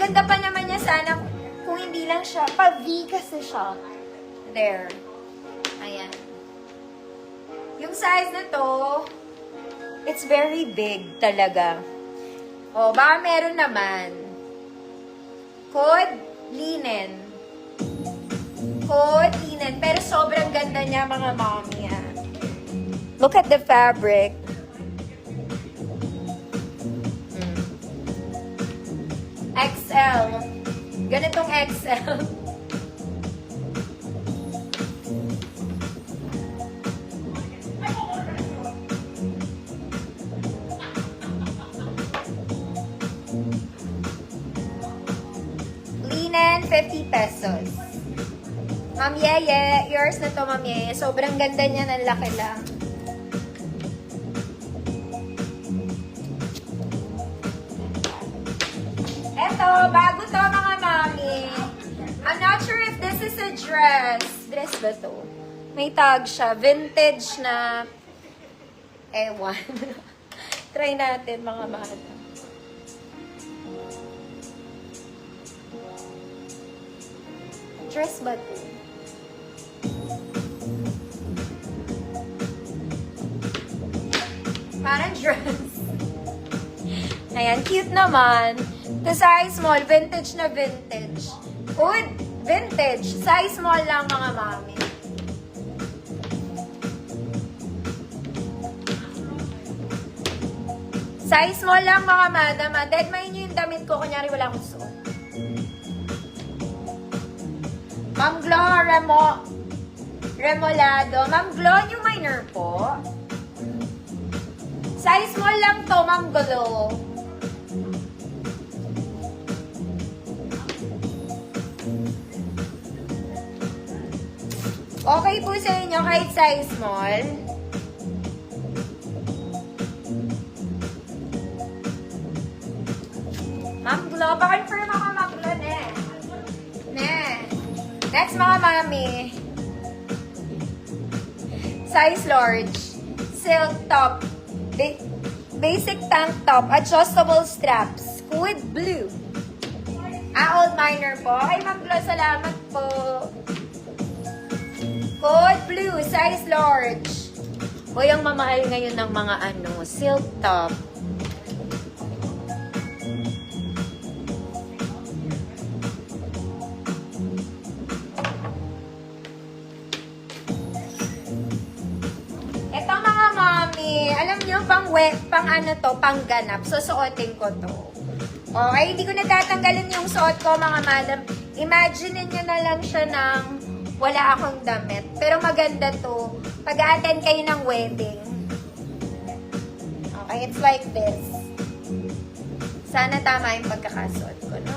ganda pa naman niya sana kung hindi lang siya. Pa-V kasi siya. There. Ayan. Yung size na to, it's very big talaga. O, baka meron naman. Code linen. Code linen. Pero sobrang ganda niya, mga mommy. Look at the fabric. XL. Ganitong XL. Linen, 50 pesos. Ma'am Yeye, yours na to, Ma'am Yeye. Sobrang ganda niya, ng laki lang. Eto, bago to, mga mami. I'm not sure if this is a dress. Dress ba to? May tag siya. Vintage na... Ewan. Try natin, mga mami. Dress ba to? Parang dress. Ayan, cute naman. The size small, vintage na vintage. Good, vintage. Size small lang, mga mami. Size small lang, mga madam. Dead mind nyo yung damit ko. Kunyari, wala akong suot. Ma'am Glo, Remolado. Ma'am Glo, new minor po. Size small lang to, Ma'am Glo. Okay po sa inyo kahit size small. Ma'am Glo, pa-confirm ako, Ma'am Glo, ne. Next, mga mami. Size large. Silk top. Basic tank top. Adjustable straps. Squid blue. Old minor po. Okay, Ma'am Glo, salamat po. Code blue, size large. O yung mamahal ngayon ng mga silk top. Ito, mga mami, alam nyo, pang ganap. Susuotin ko to. Okay, hindi ko natatanggalin yung suot ko, mga madam. Imagine nyo na lang siya ng wala akong damit. Pero maganda to. Pag-a-attend kayo ng wedding. Okay, it's like this. Sana tama yung pagkakasuot ko, no?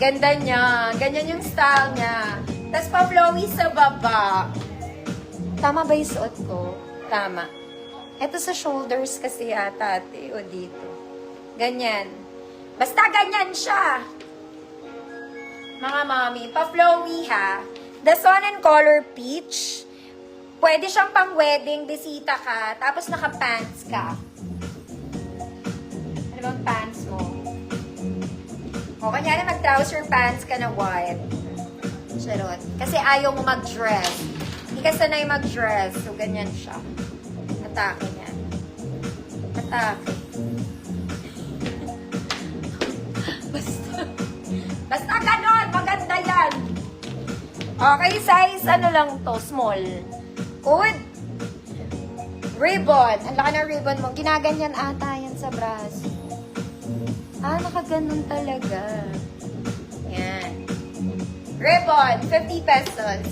Ganda niya. Ganyan yung style niya. Tapos pa-flowy sa baba. Tama ba yung suot ko? Tama. Ito sa shoulders kasi yata, ate. O dito. Ganyan. Basta ganyan siya. Mga mami, pa-flowy ha. The Sun and Color Peach. Pwede siyang pang-wedding, bisita ka, tapos naka-pants ka. Ano bang pants mo? O, kanyari mag-trouser pants ka na white. Charot. Kasi ayaw mo mag-dress. Hindi ka sanay mag-dress. So, ganyan siya. Atake niya. Atake. Basta ganon, maganda yan. Okay, size, lang to, small. Good. Ribbon. Ang laki ng ribbon mo. Ginaganyan ata yan sa braso. Nakaganon talaga. Yan. Ribbon, 50 pesos.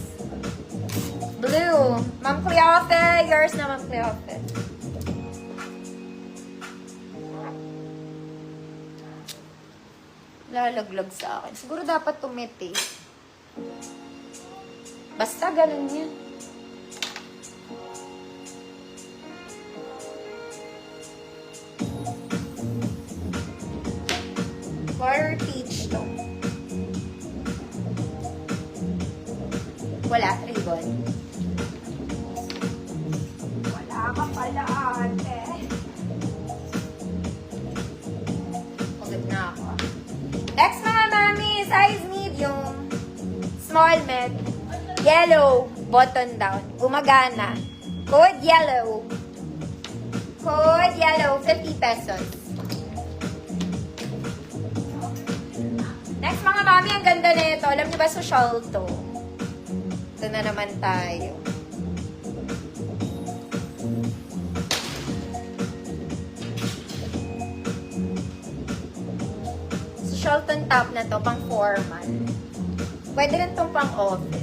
Blue. Ma'am Cleofe, yours na, Ma'am Cleofe. Lalaglag sa akin. Siguro dapat tumiti. Basta ganun yan. Color peach to. Wala, ribbon. Wala ka pala, ate. Pagod na ako. Colmet, yellow, button down. Gumagana. Code yellow. Code yellow, 50 pesos. Next mga mami, ang ganda na ito. Alam niyo ba, social to? Ito na naman tayo. Social tong top na to, pang formal. Pwede rin itong pang office.